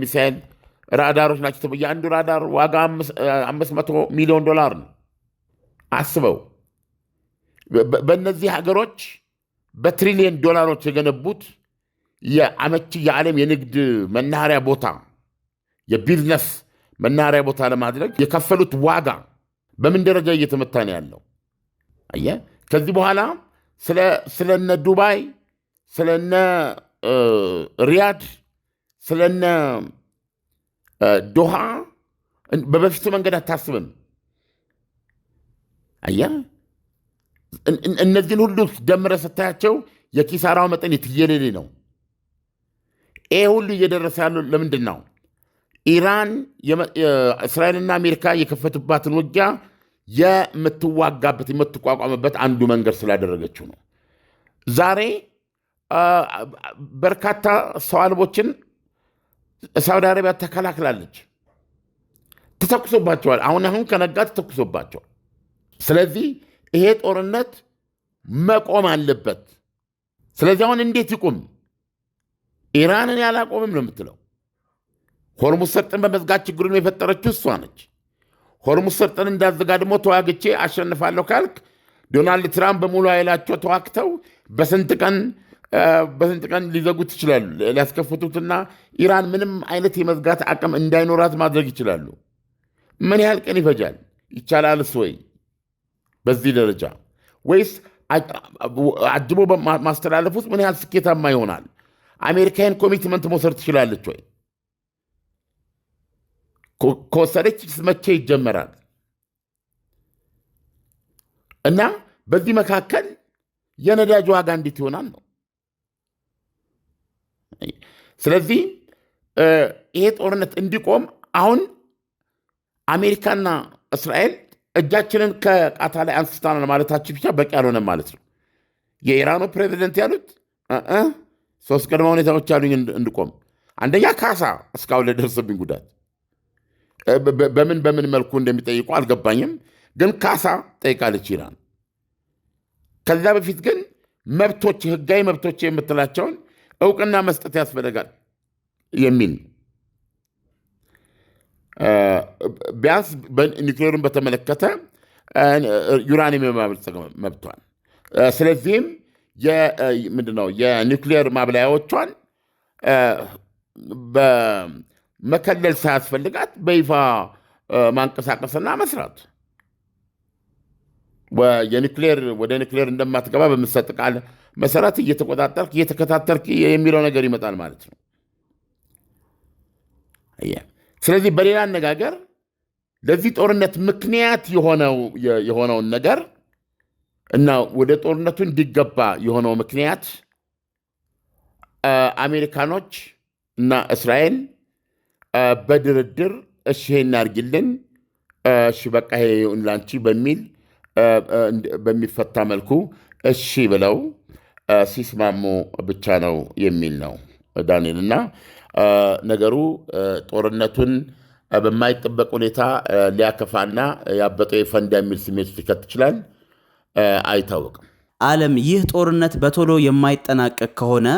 ሚሳኤል ራዳሮች ናቸው። የአንዱ ራዳር ዋጋ $500 ሚሊዮን ነው። አስበው። በእነዚህ ሀገሮች በትሪሊየን ዶላሮች የገነቡት የአመቺ የዓለም የንግድ መናኸሪያ ቦታ የቢዝነስ መናኸሪያ ቦታ ለማድረግ የከፈሉት ዋጋ በምን ደረጃ እየተመታ ነው ያለው? አየህ። ከዚህ በኋላ ስለነ ዱባይ፣ ስለነ ሪያድ፣ ስለነ ዶሃ በበፊቱ መንገድ አታስብም። አየህ። እነዚህን ሁሉ ደምረ ስታያቸው የኪሳራው መጠን የትየለሌ ነው። ይህ ሁሉ እየደረሰ ያለው ለምንድን ነው? ኢራን እስራኤልና አሜሪካ የከፈቱባትን ውጊያ የምትዋጋበት የምትቋቋምበት አንዱ መንገድ ስላደረገችው ነው። ዛሬ በርካታ ሰው አልቦችን ሳውዲ አረቢያ ተከላክላለች። ተተኩሶባቸዋል። አሁን ከነጋ ተተኩሶባቸዋል። ስለዚህ ይሄ ጦርነት መቆም አለበት። ስለዚህ አሁን እንዴት ይቁም? ኢራንን ያላቆምም ነው የምትለው። ሆርሙዝ ሰርጥን በመዝጋት ችግሩን የፈጠረችው እሷ ነች። ሆርሙዝ ሰርጥን እንዳዘጋ ደግሞ ተዋግቼ አሸንፋለሁ ካልክ ዶናልድ ትራምፕ በሙሉ ኃይላቸው ተዋክተው በስንት ቀን ሊዘጉት ይችላሉ፣ ሊያስከፍቱትና ኢራን ምንም አይነት የመዝጋት አቅም እንዳይኖራት ማድረግ ይችላሉ። ምን ያህል ቀን ይፈጃል? ይቻላልስ ወይ በዚህ ደረጃ? ወይስ አጅቦ ማስተላለፍ ውስጥ ምን ያህል ስኬታማ ይሆናል? አሜሪካን ኮሚትመንት መውሰድ ትችላለች ወይ? ከወሰደች መቼ ይጀመራል? እና በዚህ መካከል የነዳጅ ዋጋ እንዴት ይሆናል ነው። ስለዚህ ይሄ ጦርነት እንዲቆም አሁን አሜሪካና እስራኤል እጃችንን ከቃታ ላይ አንስተናል ማለታችን ብቻ በቂ አልሆነም ማለት ነው። የኢራኑ ፕሬዚደንት ያሉት 3 ቅድመ ሁኔታዎች አሉኝ እንድቆም። አንደኛ ካሳ፣ እስካሁን ለደረሰብኝ ጉዳት በምን መልኩ እንደሚጠይቁ አልገባኝም፣ ግን ካሳ ጠይቃለች ኢራን። ከዛ በፊት ግን መብቶች፣ ህጋዊ መብቶች የምትላቸውን እውቅና መስጠት ያስፈልጋል የሚል ቢያንስ ኒውክሌሩን በተመለከተ ዩራኒየም የማበልጸግ መብቷን። ስለዚህም ምንድነው የኒውክሌር ማብላያዎቿን በመከለል ሳያስፈልጋት በይፋ ማንቀሳቀስና መስራት፣ ወደ ኒውክሌር እንደማትገባ በምትሰጥ ቃል መሰረት እየተቆጣጠርክ እየተከታተልክ የሚለው ነገር ይመጣል ማለት ነው። ስለዚህ በሌላ አነጋገር ለዚህ ጦርነት ምክንያት የሆነውን ነገር እና ወደ ጦርነቱ እንዲገባ የሆነው ምክንያት አሜሪካኖች እና እስራኤል በድርድር እሺ ይሄን አድርጊልን፣ እሺ በቃ ይሄ ላንቺ በሚፈታ መልኩ እሺ ብለው ሲስማሙ ብቻ ነው የሚል ነው ዳንኤል። እና ነገሩ ጦርነቱን በማይጠበቅ ሁኔታ ሊያከፋና ያበጠው የፈንዳ የሚል ስሜት ሊከት ይችላል፣ አይታወቅም። ዓለም ይህ ጦርነት በቶሎ የማይጠናቀቅ ከሆነ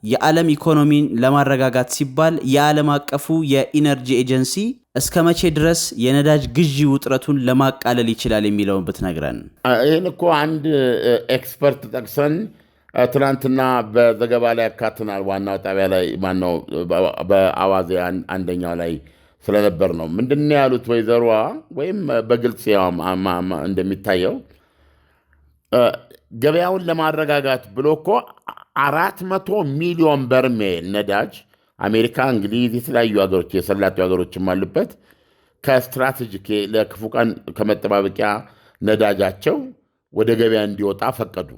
የዓለም ኢኮኖሚን ለማረጋጋት ሲባል የዓለም አቀፉ የኢነርጂ ኤጀንሲ እስከ መቼ ድረስ የነዳጅ ግዢ ውጥረቱን ለማቃለል ይችላል የሚለውን ብትነግረን። ይህን እኮ አንድ ኤክስፐርት ጠቅሰን ትናንትና በዘገባ ላይ ያካትናል። ዋናው ጣቢያ ላይ ማነው በአዋዜ አንደኛው ላይ ስለነበር ነው። ምንድን ያሉት ወይዘሮዋ ወይም በግልጽ እንደሚታየው ገበያውን ለማረጋጋት ብሎ እኮ 400 ሚሊዮን በርሜል ነዳጅ አሜሪካ፣ እንግሊዝ፣ የተለያዩ ሀገሮች የሰላጤው ሀገሮችም አሉበት ከስትራቴጂክ ለክፉ ቀን ከመጠባበቂያ ነዳጃቸው ወደ ገበያ እንዲወጣ ፈቀዱ።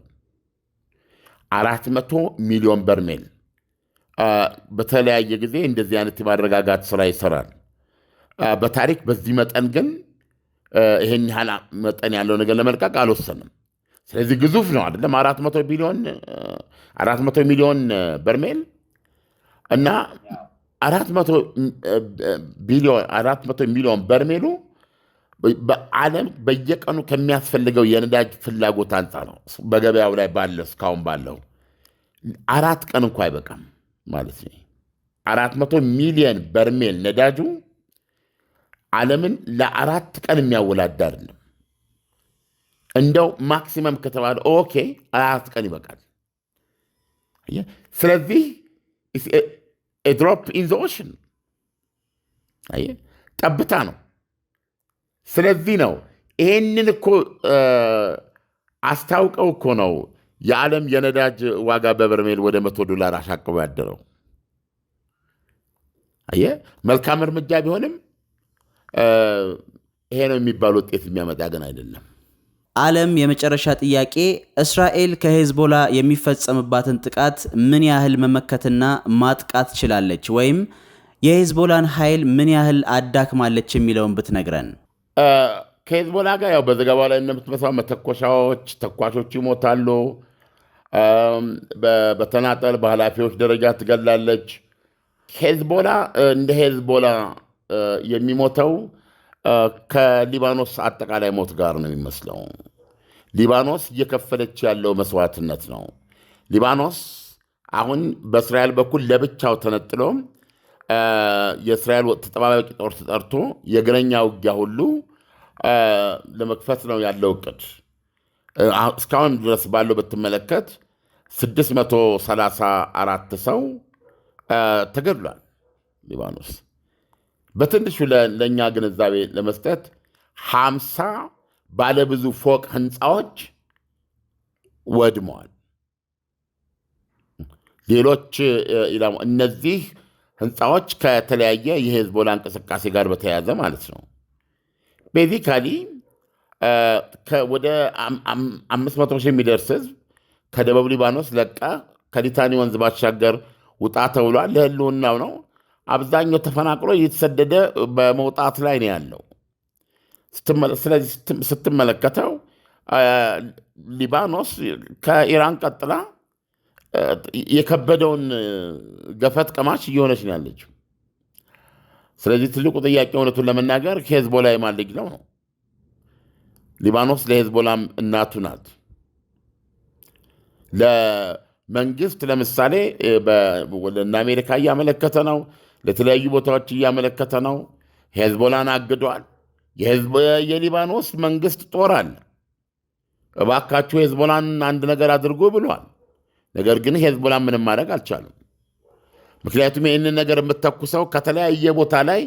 400 ሚሊዮን በርሜል በተለያየ ጊዜ እንደዚህ አይነት የማረጋጋት ስራ ይሰራል። በታሪክ በዚህ መጠን ግን ይሄን ያህል መጠን ያለው ነገር ለመልቀቅ አልወሰንም። ስለዚህ ግዙፍ ነው አይደለም? 400 ሚሊዮን በርሜል እና 400 ሚሊዮን በርሜሉ በዓለም በየቀኑ ከሚያስፈልገው የነዳጅ ፍላጎት አንጻር ነው። በገበያው ላይ እስካሁን ባለው 4 ቀን እንኳ አይበቃም ማለት ነው። 400 ሚሊዮን በርሜል ነዳጁ ዓለምን ለ4 ቀን የሚያወላዳ አይደለም። እንደው ማክሲመም ከተባለ ኦኬ 4 ቀን ይበቃል። ስለዚህ ድሮፕ ኢን ዘ ኦሽን ጠብታ ነው። ስለዚህ ነው ይሄንን እኮ አስታውቀው እኮ ነው የዓለም የነዳጅ ዋጋ በበርሜል ወደ $100 አሻቅቦ ያደረው። መልካም እርምጃ ቢሆንም ይሄ ነው የሚባል ውጤት የሚያመጣ ግን አይደለም። ዓለም የመጨረሻ ጥያቄ፣ እስራኤል ከሄዝቦላ የሚፈጸምባትን ጥቃት ምን ያህል መመከትና ማጥቃት ችላለች ወይም የሄዝቦላን ኃይል ምን ያህል አዳክማለች የሚለውን ብትነግረን። ከሄዝቦላ ጋር ያው በዘገባው ላይ እንደምትመሳው ተኳሾች ይሞታሉ። በተናጠል በኃላፊዎች ደረጃ ትገላለች። ሄዝቦላ እንደ ሄዝቦላ የሚሞተው ከሊባኖስ አጠቃላይ ሞት ጋር ነው የሚመስለው። ሊባኖስ እየከፈለች ያለው መስዋዕትነት ነው። ሊባኖስ አሁን በእስራኤል በኩል ለብቻው ተነጥሎ የእስራኤል ተጠባባቂ ጦር ተጠርቶ የእግረኛ ውጊያ ሁሉ ለመክፈት ነው ያለው እቅድ። እስካሁን ድረስ ባለው ብትመለከት 634 ሰው ተገድሏል ሊባኖስ። በትንሹ ለእኛ ግንዛቤ ለመስጠት 50 ባለብዙ ፎቅ ህንፃዎች ወድመዋል። ሌሎች እነዚህ ህንፃዎች ከተለያየ የሄዝቦላ እንቅስቃሴ ጋር በተያያዘ ማለት ነው። ቤዚካሊ ወደ 500 ሺህ የሚደርስ ህዝብ ከደቡብ ሊባኖስ ለቃ ከሊታኒ ወንዝ ባሻገር ውጣ ተብሏል። ለህልውናው ነው። አብዛኛው ተፈናቅሎ እየተሰደደ በመውጣት ላይ ነው ያለው። ስለዚህ ስትመለከተው ሊባኖስ ከኢራን ቀጥላ የከበደውን ገፈት ቀማሽ እየሆነች ነው ያለችው። ስለዚህ ትልቁ ጥያቄ እውነቱን ለመናገር ከሄዝቦላ የማን ልጅ ነው? ሊባኖስ ለሄዝቦላም እናቱ ናት። ለመንግስት ለምሳሌ እነ አሜሪካ እያመለከተ ነው፣ ለተለያዩ ቦታዎች እያመለከተ ነው። ሄዝቦላን አግዷል። የሊባኖስ መንግስት ጦር አለ። እባካችሁ ሄዝቦላን አንድ ነገር አድርጎ ብሏል። ነገር ግን ሄዝቦላን ምንም ማድረግ አልቻለም። ምክንያቱም ይህንን ነገር የምተኩሰው ከተለያየ ቦታ ላይ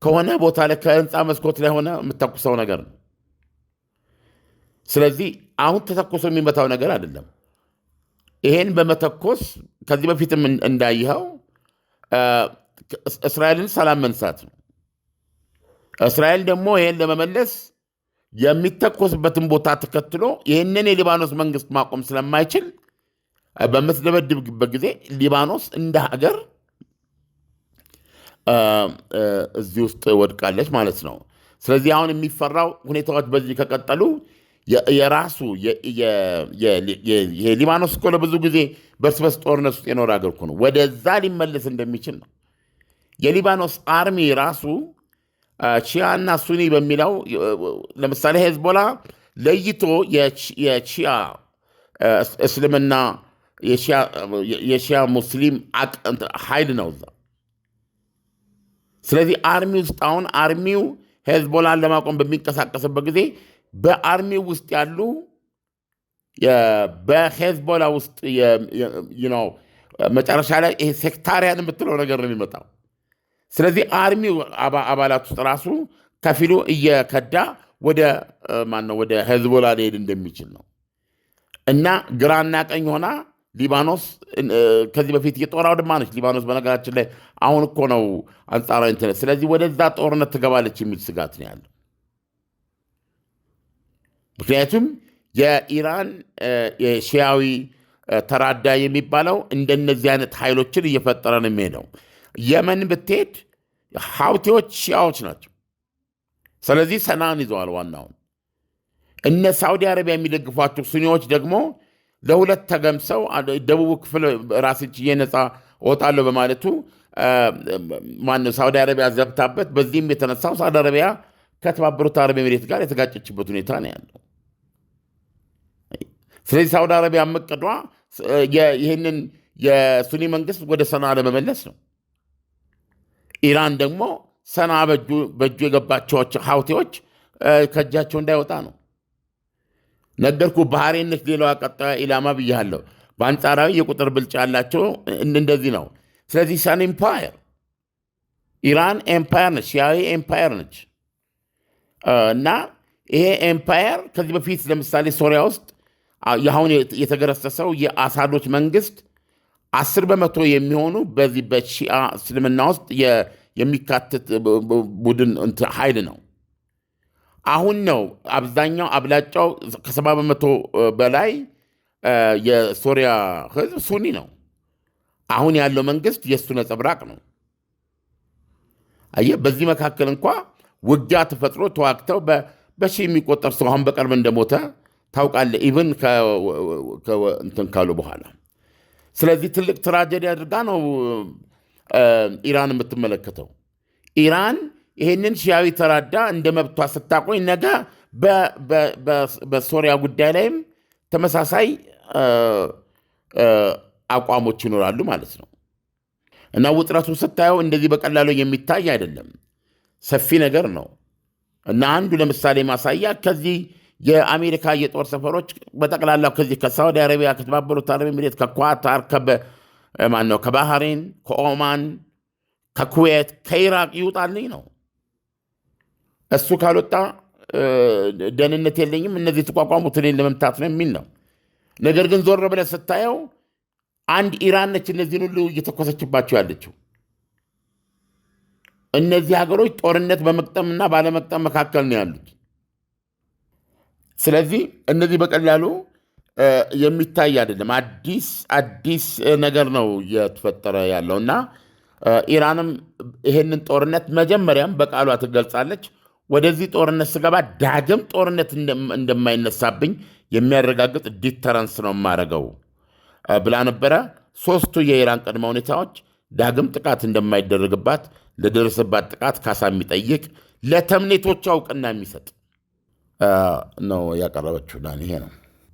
ከሆነ ቦታ ላይ ከህንፃ መስኮት ላይ ሆነ የምተኩሰው ነገር ነው። ስለዚህ አሁን ተተኩሶ የሚመታው ነገር አይደለም። ይሄን በመተኮስ ከዚህ በፊትም እንዳይኸው እስራኤልን ሰላም መንሳት ነው። እስራኤል ደግሞ ይሄን ለመመለስ የሚተኮስበትን ቦታ ተከትሎ ይህንን የሊባኖስ መንግስት ማቆም ስለማይችል በምትደበድብበት ጊዜ ሊባኖስ እንደ ሀገር እዚህ ውስጥ ወድቃለች ማለት ነው። ስለዚህ አሁን የሚፈራው ሁኔታዎች በዚህ ከቀጠሉ የራሱ የሊባኖስ እኮ ለብዙ ጊዜ በርስ በርስ ጦርነት ውስጥ የኖረ ሀገር እኮ ነው። ወደዛ ሊመለስ እንደሚችል ነው። የሊባኖስ አርሚ ራሱ ሺያና ሱኒ በሚለው ለምሳሌ ሄዝቦላ ለይቶ የሺያ እስልምና የሺያ ሙስሊም ኃይል ነው እዛ። ስለዚህ አርሚ ውስጥ አሁን አርሚው ሄዝቦላን ለማቆም በሚንቀሳቀስበት ጊዜ በአርሚው ውስጥ ያሉ በሄዝቦላ ውስጥ መጨረሻ ላይ ይሄ ሴክታሪያን የምትለው ነገር ነው የሚመጣው። ስለዚህ አርሚው አባላት ውስጥ ራሱ ከፊሉ እየከዳ ወደ ሄዝቦላ ሊሄድ እንደሚችል ነው። እና ግራና ቀኝ ሆና ሊባኖስ ከዚህ በፊት የጦር አውድማ ነች ሊባኖስ። በነገራችን ላይ አሁን እኮ ነው አንጻራዊ እንትን። ስለዚህ ወደዛ ጦርነት ትገባለች የሚል ስጋት ነው ያለው። ምክንያቱም የኢራን የሺያዊ ተራዳ የሚባለው እንደነዚህ አይነት ኃይሎችን እየፈጠረ ነው የሚሄደው። የመን ብትሄድ ሀውቲዎች ሺያዎች ናቸው። ስለዚህ ሰናን ይዘዋል ዋናውን። እነ ሳውዲ አረቢያ የሚደግፏቸው ሱኒዎች ደግሞ ለሁለት ተገምሰው ደቡብ ክፍል ራስን ችዬ ነፃ እወጣለሁ በማለቱ ማነው ሳውዲ አረቢያ ዘብታበት፣ በዚህም የተነሳው ሳውዲ አረቢያ ከተባበሩት አረብ ኤሚሬት ጋር የተጋጨችበት ሁኔታ ነው ያለው። ስለዚህ ሳውዲ አረቢያ መቀዷ ይህንን የሱኒ መንግስት ወደ ሰና ለመመለስ ነው። ኢራን ደግሞ ሰና በእጁ የገባቸው ሀውቲዎች ከእጃቸው እንዳይወጣ ነው። ነገርኩ። ባህሬነች ሌላዋ ቀጣዩ ኢላማ ብያለሁ። በአንጻራዊ የቁጥር ብልጫ ያላቸው እንደዚህ ነው። ስለዚህ ሰን ኤምፓየር ኢራን ኤምፓየር ነች፣ ሺያዊ ኤምፓየር ነች። እና ይሄ ኤምፓየር ከዚህ በፊት ለምሳሌ ሶሪያ ውስጥ የአሁን የተገረሰሰው የአሳዶች መንግስት 10% የሚሆኑ በዚህ በሺአ እስልምና ውስጥ የሚካተት ቡድን ኃይል ነው። አሁን ነው አብዛኛው አብላጫው ከ70% በላይ የሶሪያ ህዝብ ሱኒ ነው። አሁን ያለው መንግስት የእሱ ነጸብራቅ ነው። አየህ፣ በዚህ መካከል እንኳ ውጊያ ተፈጥሮ ተዋግተው በሺ የሚቆጠር ሰው አሁን በቅርብ እንደሞተ ታውቃለህ። ኢቭን እንትን ካሉ በኋላ ስለዚህ ትልቅ ትራጀዲ አድርጋ ነው ኢራን የምትመለከተው። ኢራን ይህንን ሺያዊ ተራዳ እንደ መብቷ ስታቆይ ነገ በሶሪያ ጉዳይ ላይም ተመሳሳይ አቋሞች ይኖራሉ ማለት ነው። እና ውጥረቱ ስታየው እንደዚህ በቀላሉ የሚታይ አይደለም፣ ሰፊ ነገር ነው። እና አንዱ ለምሳሌ ማሳያ ከዚህ የአሜሪካ የጦር ሰፈሮች በጠቅላላው ከዚህ ከሳውዲ አረቢያ፣ ከተባበሩት አረብ ኤሚሬት፣ ከኳታር፣ ከባህሬን፣ ከኦማን፣ ከኩዌት፣ ከኢራቅ ይውጣልኝ ነው። እሱ ካልወጣ ደህንነት የለኝም፣ እነዚህ የተቋቋሙት እኔን ለመምታት ነው የሚል ነው። ነገር ግን ዞር ብለህ ስታየው አንድ ኢራን ነች እነዚህን ሁሉ እየተኮሰችባቸው ያለችው። እነዚህ ሀገሮች ጦርነት በመቅጠምና ባለመቅጠም መካከል ነው ያሉት። ስለዚህ እነዚህ በቀላሉ የሚታይ አይደለም። አዲስ ነገር ነው የተፈጠረ ያለውና ኢራንም ይሄንን ጦርነት መጀመሪያም በቃሏ ትገልጻለች። ወደዚህ ጦርነት ስገባ ዳግም ጦርነት እንደማይነሳብኝ የሚያረጋግጥ ዲተረንስ ነው የማደርገው ብላ ነበረ። ሶስቱ የኢራን ቅድመ ሁኔታዎች ዳግም ጥቃት እንደማይደረግባት፣ ለደረሰባት ጥቃት ካሳ የሚጠይቅ፣ ለተምኔቶቿ እውቅና የሚሰጥ ነው ያቀረበችው። ይሄ ነው።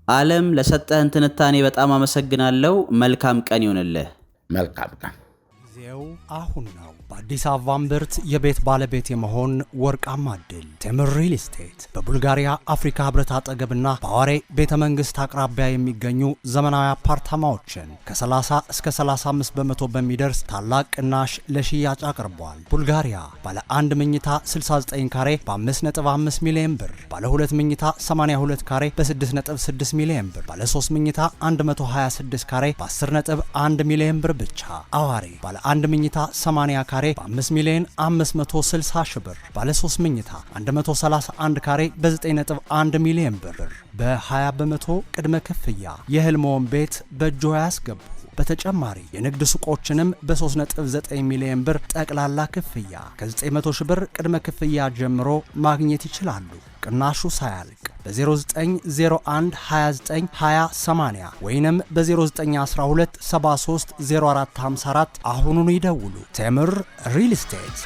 ዓለም ለሰጠህን ትንታኔ በጣም አመሰግናለሁ። መልካም ቀን ይሆንልህ። መልካም ቀን። ጊዜው አሁን ነው። በአዲስ አበባ እምብርት የቤት ባለቤት የመሆን ወርቃማ ዕድል። ቴምር ሪል ስቴት በቡልጋሪያ አፍሪካ ህብረት አጠገብና በአዋሬ ቤተ መንግስት አቅራቢያ የሚገኙ ዘመናዊ አፓርታማዎችን ከ30 እስከ 35 በመቶ በሚደርስ ታላቅ ቅናሽ ለሽያጭ አቅርቧል። ቡልጋሪያ ባለ 1 መኝታ 69 ካሬ በ5.5 ሚሊዮን ብር፣ ባለ 2 መኝታ 82 ካሬ በ6.6 ሚሊዮን ብር፣ ባለ 3 መኝታ 126 ካሬ በ10.1 ሚሊዮን ብር ብቻ። አዋሬ ባለ 1 መኝታ 80 ካሬ በ5 ሚሊዮን 560 ሺህ ብር፣ ባለ 3 መኝታ 131 ካሬ በ9.1 ሚሊዮን ብር በ20 በመቶ ቅድመ ክፍያ የህልሞን ቤት በእጆ ያስገቡ። በተጨማሪ የንግድ ሱቆችንም በ3.9 ሚሊዮን ብር ጠቅላላ ክፍያ ከ900 ሺህ ብር ቅድመ ክፍያ ጀምሮ ማግኘት ይችላሉ። ቅናሹ ሳያልቅ በ0901 29 20 80 ወይንም በ0912 73 0454 አሁኑኑ ይደውሉ። ቴምር ሪል ስቴት